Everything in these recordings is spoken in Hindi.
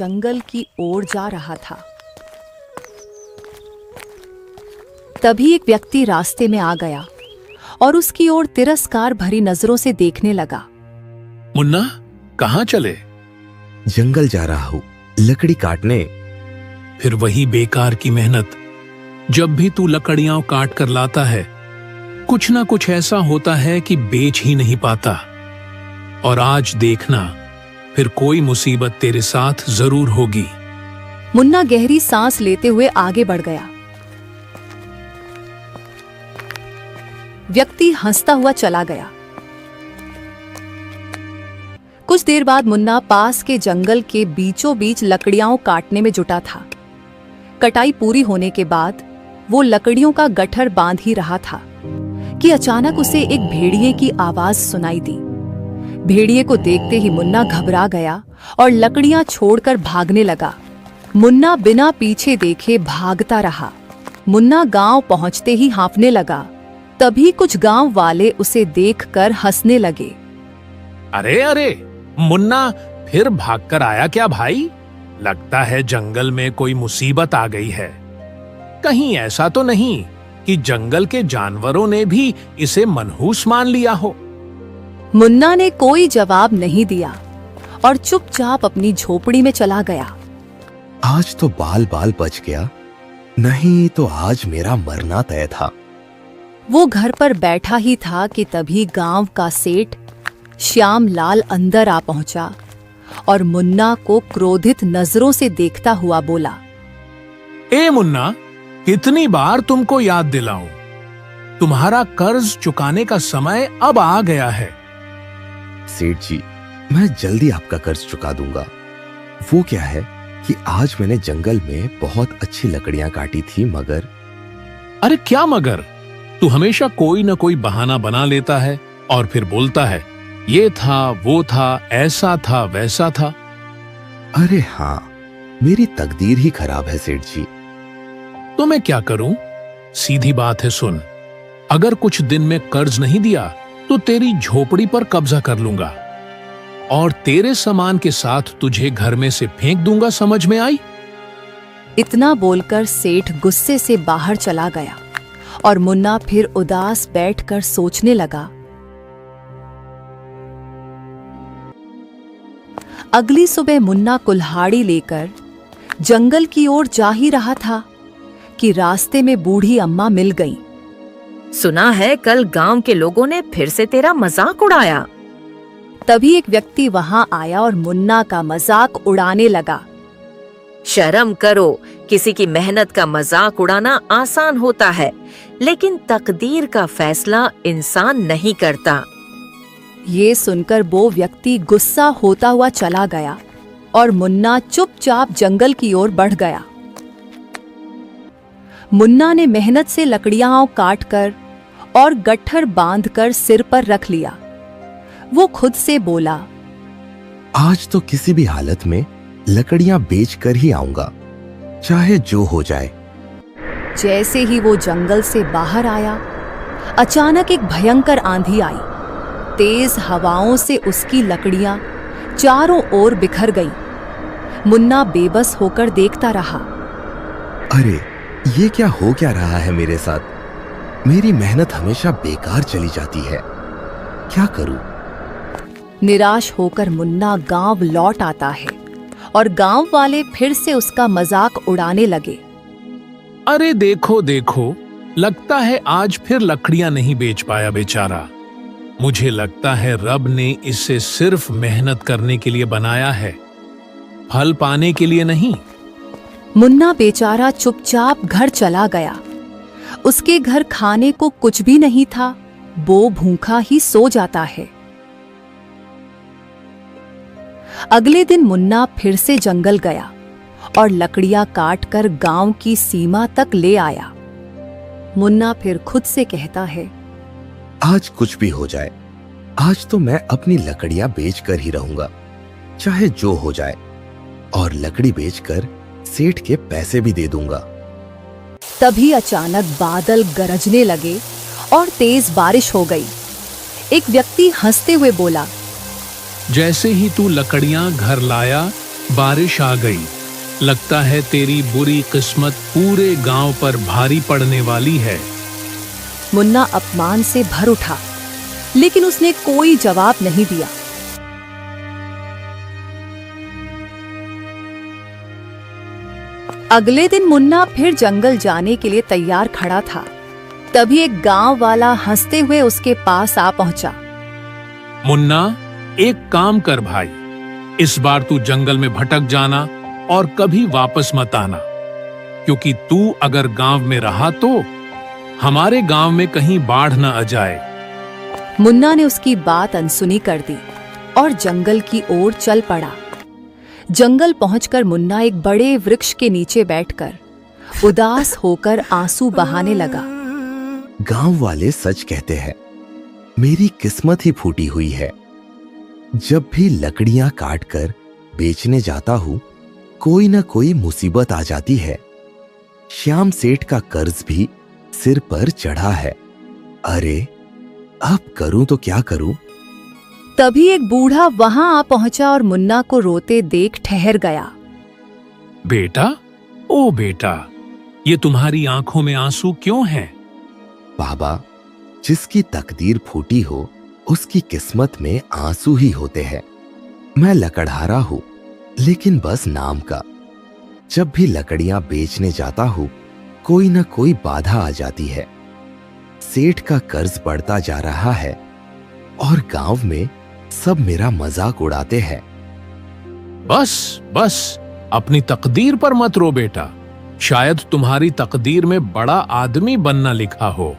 जंगल की ओर जा रहा था। तभी एक व्यक्ति रास्ते में आ गया और उसकी ओर तिरस्कार भरी नजरों से देखने लगा। मुन्ना, कहाँ चले? जंगल जा रहा हूँ, लकड़ी काटने। फिर वही बेकार की मेहनत। जब भी तू लकड़ियां काट कर लाता है, कुछ ना कुछ ऐसा होता है कि बेच ही नहीं पाता। और आज देखना, फिर कोई मुसीबत तेरे साथ जरूर होगी। मुन्ना गहरी सांस लेते हुए आगे बढ़ गया। व्यक्ति हंसता हुआ चला गया। कुछ देर बाद मुन्ना पास के जंगल के बीचों बीच लकड़ियां काटने में जुटा था। कटाई पूरी होने के बाद वो लकड़ियों का गट्ठर बांध ही रहा था कि अचानक उसे एक भेड़िए की आवाज सुनाई दी। भेड़िए को देखते ही मुन्ना घबरा गया और लकड़ियां छोड़कर भागने लगा। मुन्ना बिना पीछे देखे भागता रहा। मुन्ना गांव पहुंचते ही हाँफने लगा। तभी कुछ गांव वाले उसे देखकर हंसने लगे। अरे अरे, मुन्ना फिर भागकर आया क्या भाई? लगता है जंगल में कोई मुसीबत आ गई है। कहीं ऐसा तो नहीं कि जंगल के जानवरों ने भी इसे मनहूस मान लिया हो? मुन्ना ने कोई जवाब नहीं दिया और चुपचाप अपनी झोपड़ी में चला गया। आज तो बाल बाल बच गया, नहीं तो आज मेरा मरना तय था। वो घर पर बैठा ही था कि तभी गांव का सेठ श्याम लाल अंदर आ पहुंचा और मुन्ना को क्रोधित नजरों से देखता हुआ बोला। ए मुन्ना, कितनी बार तुमको याद दिलाऊं? तुम्हारा कर्ज चुकाने का समय अब आ गया है। सेठ जी, मैं जल्दी आपका कर्ज चुका दूंगा। वो क्या है कि आज मैंने जंगल में बहुत अच्छी लकड़ियां काटी थी, मगर। अरे क्या मगर? तू हमेशा कोई न कोई बहाना बना लेता है और फिर बोलता है ये था, वो था, ऐसा था, वैसा था। अरे हाँ, मेरी तकदीर ही खराब है सेठ जी। तो मैं क्या करूं? सीधी बात है, सुन। अगर कुछ दिन में कर्ज नहीं दिया तो तेरी झोपड़ी पर कब्जा कर लूंगा और तेरे सामान के साथ तुझे घर में से फेंक दूंगा, समझ में आई? इतना बोलकर सेठ गुस्से से बाहर चला गया और मुन्ना फिर उदास बैठकर सोचने लगा। अगली सुबह मुन्ना कुल्हाड़ी लेकर जंगल की ओर जा ही रहा था कि रास्ते में बूढ़ी अम्मा मिल गईं। सुना है कल गांव के लोगों ने फिर से तेरा मजाक उड़ाया। तभी एक व्यक्ति वहां आया और मुन्ना का मजाक उड़ाने लगा। शर्म करो, किसी की मेहनत का मजाक उड़ाना आसान होता है, लेकिन तकदीर का फैसला इंसान नहीं करता। ये सुनकर वो व्यक्ति गुस्सा होता हुआ चला गया और मुन्ना चुपचाप जंगल की ओर बढ़ गया। मुन्ना ने मेहनत से लकड़ियां काटकर और गट्ठर बांधकर सिर पर रख लिया। वो खुद से बोला, आज तो किसी भी हालत में लकड़ियां बेच कर ही आऊंगा, चाहे जो हो जाए। जैसे ही वो जंगल से बाहर आया, अचानक एक भयंकर आंधी आई। तेज हवाओं से उसकी लकड़ियां चारों ओर बिखर गईं। मुन्ना बेबस होकर देखता रहा। अरे, ये क्या हो क्या रहा है मेरे साथ? मेरी मेहनत हमेशा बेकार चली जाती है, क्या करूं? निराश होकर मुन्ना गांव लौट आता है और गांव वाले फिर से उसका मजाक उड़ाने लगे। अरे देखो देखो, लगता है आज फिर लकड़ियां नहीं बेच पाया बेचारा। मुझे लगता है रब ने इसे सिर्फ मेहनत करने के लिए बनाया है, फल पाने के लिए नहीं। मुन्ना बेचारा चुपचाप घर चला गया। उसके घर खाने को कुछ भी नहीं था, वो भूखा ही सो जाता है। अगले दिन मुन्ना फिर से जंगल गया और लकड़ियां काटकर गांव की सीमा तक ले आया। मुन्ना फिर खुद से कहता है, आज कुछ भी हो जाए, आज तो मैं अपनी लकड़ियां बेचकर ही रहूंगा, चाहे जो हो जाए। और लकड़ी बेचकर सेठ के पैसे भी दे दूंगा। तभी अचानक बादल गरजने लगे और तेज बारिश हो गई। एक व्यक्ति हंसते हुए बोला, जैसे ही तू लकड़ियां घर लाया, बारिश आ गई। लगता है तेरी बुरी किस्मत पूरे गांव पर भारी पड़ने वाली है। मुन्ना अपमान से भर उठा, लेकिन उसने कोई जवाब नहीं दिया। अगले दिन मुन्ना फिर जंगल जाने के लिए तैयार खड़ा था। तभी एक गांव वाला हंसते हुए उसके पास आ पहुंचा। मुन्ना, एक काम कर भाई, इस बार तू जंगल में भटक जाना और कभी वापस मत आना, क्योंकि तू अगर गांव में रहा तो हमारे गांव में कहीं बाढ़ न आ जाए। मुन्ना ने उसकी बात अनसुनी कर दी और जंगल की ओर चल पड़ा। जंगल पहुंचकर मुन्ना एक बड़े वृक्ष के नीचे बैठकर उदास होकर आंसू बहाने लगा। गांव वाले सच कहते हैं, मेरी किस्मत ही फूटी हुई है। जब भी लकड़ियां काटकर बेचने जाता हूं, कोई न कोई मुसीबत आ जाती है। श्याम सेठ का कर्ज भी सिर पर चढ़ा है। अरे अब करूं तो क्या करूं? तभी एक बूढ़ा वहां आ पहुंचा और मुन्ना को रोते देख ठहर गया। बेटा, ओ बेटा, ये तुम्हारी आंखों में आंसू क्यों हैं? बाबा, जिसकी तकदीर फूटी हो उसकी किस्मत में आंसू ही होते हैं। मैं लकड़हारा हूं, लेकिन बस नाम का। जब भी लकड़ियां बेचने जाता हूं, कोई न कोई बाधा आ जाती है। सेठ का कर्ज बढ़ता जा रहा है और गांव में सब मेरा मजाक उड़ाते हैं। बस बस, अपनी तकदीर पर मत रो बेटा। शायद तुम्हारी तकदीर में बड़ा आदमी बनना लिखा हो।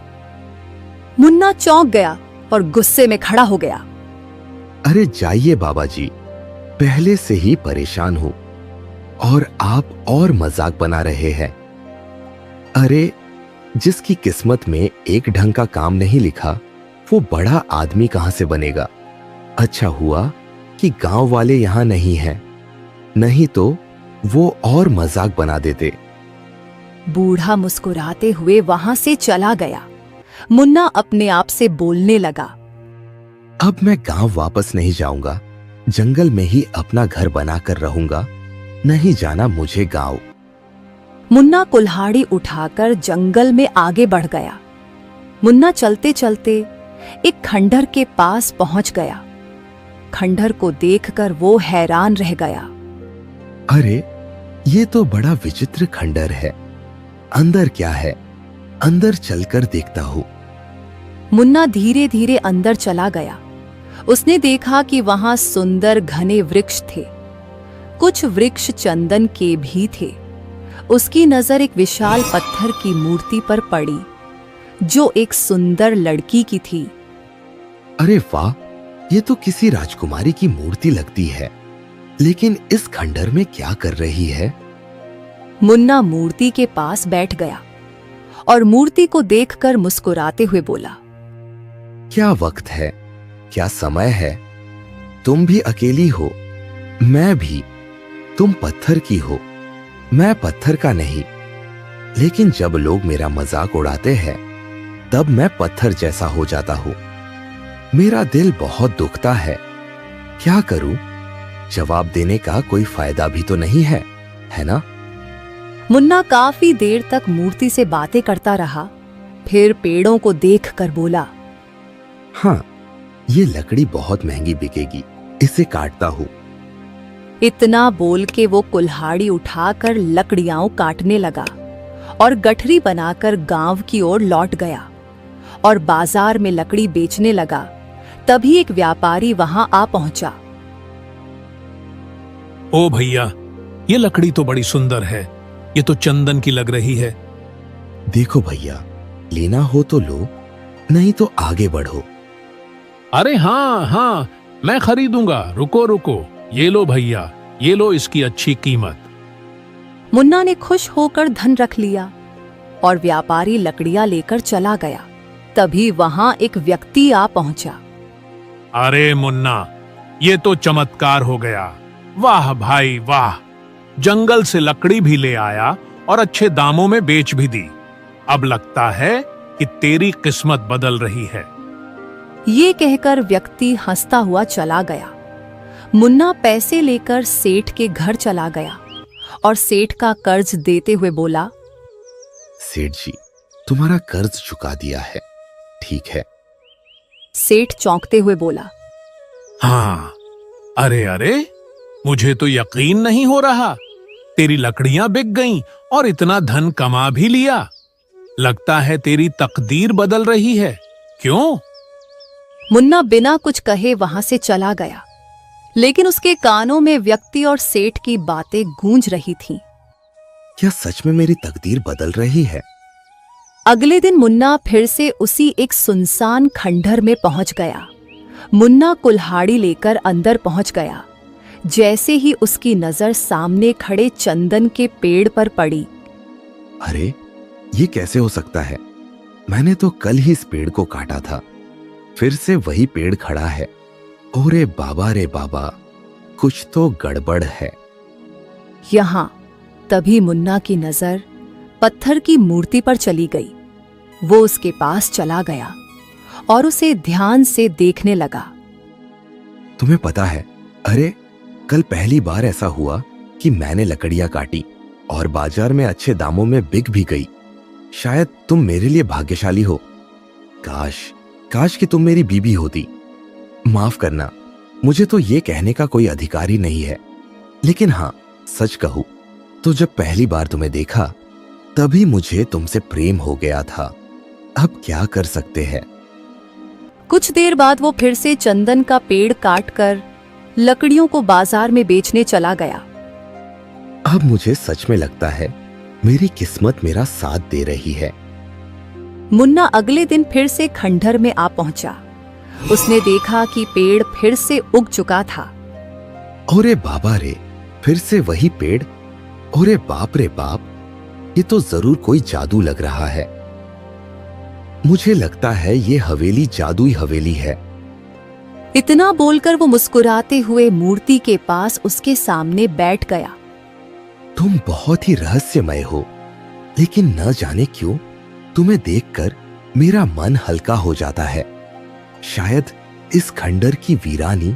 मुन्ना चौंक गया और गुस्से में खड़ा हो गया। अरे जाइए बाबा जी, पहले से ही परेशान हूं और आप और मजाक बना रहे हैं। अरे, जिसकी किस्मत में एक ढंग का काम नहीं लिखा, वो बड़ा आदमी कहां से बनेगा? अच्छा हुआ कि गांव वाले यहां नहीं हैं, नहीं तो वो और मजाक बना देते। बूढ़ा मुस्कुराते हुए वहां से चला गया। मुन्ना अपने आप से बोलने लगा। अब मैं गांव वापस नहीं जाऊंगा, जंगल में ही अपना घर बनाकर रहूंगा। नहीं जाना मुझे गांव। मुन्ना कुल्हाड़ी उठाकर जंगल में आगे बढ़ गया। मुन्ना चलते चलते एक खंडहर के पास पहुंच गया। खंडहर को देखकर वो हैरान रह गया। अरे, ये तो बड़ा विचित्र खंडहर है। अंदर क्या है? अंदर चलकर देखता हूं। मुन्ना धीरे धीरे अंदर चला गया। उसने देखा कि वहां सुंदर घने वृक्ष थे। कुछ वृक्ष चंदन के भी थे। उसकी नजर एक विशाल पत्थर की मूर्ति पर पड़ी, जो एक सुंदर लड़की की थी। अरे वाह, ये तो किसी राजकुमारी की मूर्ति लगती है। लेकिन इस खंडहर में क्या कर रही है? मुन्ना मूर्ति के पास बैठ गया और मूर्ति को देखकर मुस्कुराते हुए बोला। क्या वक्त है, क्या समय है? तुम भी अकेली हो, मैं भी। तुम पत्थर की हो, मैं पत्थर का नहीं। लेकिन जब लोग मेरा मजाक उड़ाते हैं, तब मैं पत्थर जैसा हो जाता हूं। मेरा दिल बहुत दुखता है। क्या करूं? जवाब देने का कोई फायदा भी तो नहीं है, है ना? मुन्ना काफी देर तक मूर्ति से बातें करता रहा। फिर पेड़ों को देखकर बोला, हाँ, ये लकड़ी बहुत महंगी बिकेगी, इसे काटता हूं। इतना बोल के वो कुल्हाड़ी उठाकर लकड़ियां काटने लगा और गठरी बनाकर गांव की ओर लौट गया और बाजार में लकड़ी बेचने लगा। तभी एक व्यापारी वहां आ पहुंचा। ओ भैया, ये लकड़ी तो बड़ी सुंदर है। ये तो चंदन की लग रही है। देखो भैया, लेना हो तो लो, नहीं तो आगे बढ़ो। अरे हाँ हाँ, मैं खरीदूंगा। रुको रुको, ये लो भैया, ये लो इसकी अच्छी कीमत। मुन्ना ने खुश होकर धन रख लिया और व्यापारी लकड़ियां लेकर चला गया। तभी वहां एक व्यक्ति आ पहुंचा। अरे मुन्ना, ये तो चमत्कार हो गया। वाह भाई वाह, जंगल से लकड़ी भी ले आया और अच्छे दामों में बेच भी दी। अब लगता है कि तेरी किस्मत बदल रही है। ये कहकर व्यक्ति हंसता हुआ चला गया। मुन्ना पैसे लेकर सेठ के घर चला गया और सेठ का कर्ज देते हुए बोला, सेठ जी, तुम्हारा कर्ज चुका दिया है, ठीक है। सेठ चौंकते हुए बोला, हाँ, अरे अरे, मुझे तो यकीन नहीं हो रहा। तेरी लकड़ियां बिक गईं और इतना धन कमा भी लिया। लगता है तेरी तकदीर बदल रही है, क्यों? मुन्ना बिना कुछ कहे वहां से चला गया, लेकिन उसके कानों में व्यक्ति और सेठ की बातें गूंज रही थीं। क्या सच में मेरी तकदीर बदल रही है? अगले दिन मुन्ना फिर से उसी एक सुनसान खंडहर में पहुंच गया। मुन्ना कुल्हाड़ी लेकर अंदर पहुंच गया। जैसे ही उसकी नजर सामने खड़े चंदन के पेड़ पर पड़ी, अरे, ये कैसे हो सकता है? मैंने तो कल ही इस पेड़ को काटा था, फिर से वही पेड़ खड़ा है। ओरे बाबा रे बाबा, कुछ तो गड़बड़ है। यहां तभी मुन्ना की नजर पत्थर की मूर्ति पर चली गई। वो उसके पास चला गया और उसे ध्यान से देखने लगा। तुम्हें पता है, अरे कल पहली बार ऐसा हुआ कि मैंने लकड़ियां काटी और बाजार में अच्छे दामों में बिक भी गई। शायद तुम मेरे लिए भाग्यशाली हो। काश कि तुम मेरी बीबी होती। माफ करना, मुझे तो ये कहने का कोई अधिकार ही नहीं है, लेकिन हाँ, सच कहूं तो जब पहली बार तुम्हें देखा तभी मुझे तुमसे प्रेम हो गया था। अब क्या कर सकते हैं। कुछ देर बाद वो फिर से चंदन का पेड़ काटकर लकड़ियों को बाजार में बेचने चला गया। अब मुझे सच में लगता है मेरी किस्मत मेरा साथ दे रही है। मुन्ना अगले दिन फिर से खंडहर में आ पहुंचा। उसने देखा कि पेड़ फिर से उग चुका था। ओरे बाबा रे, फिर से वही पेड़। ओरे बाप रे बाप, ये तो जरूर कोई जादू लग रहा है। मुझे लगता है ये हवेली जादुई हवेली है। इतना बोलकर वो मुस्कुराते हुए मूर्ति के पास उसके सामने बैठ गया। तुम बहुत ही रहस्यमय हो, लेकिन न जाने क्यों तुम्हें देखकर मेरा मन हल्का हो जाता है। शायद इस खंडर की वीरानी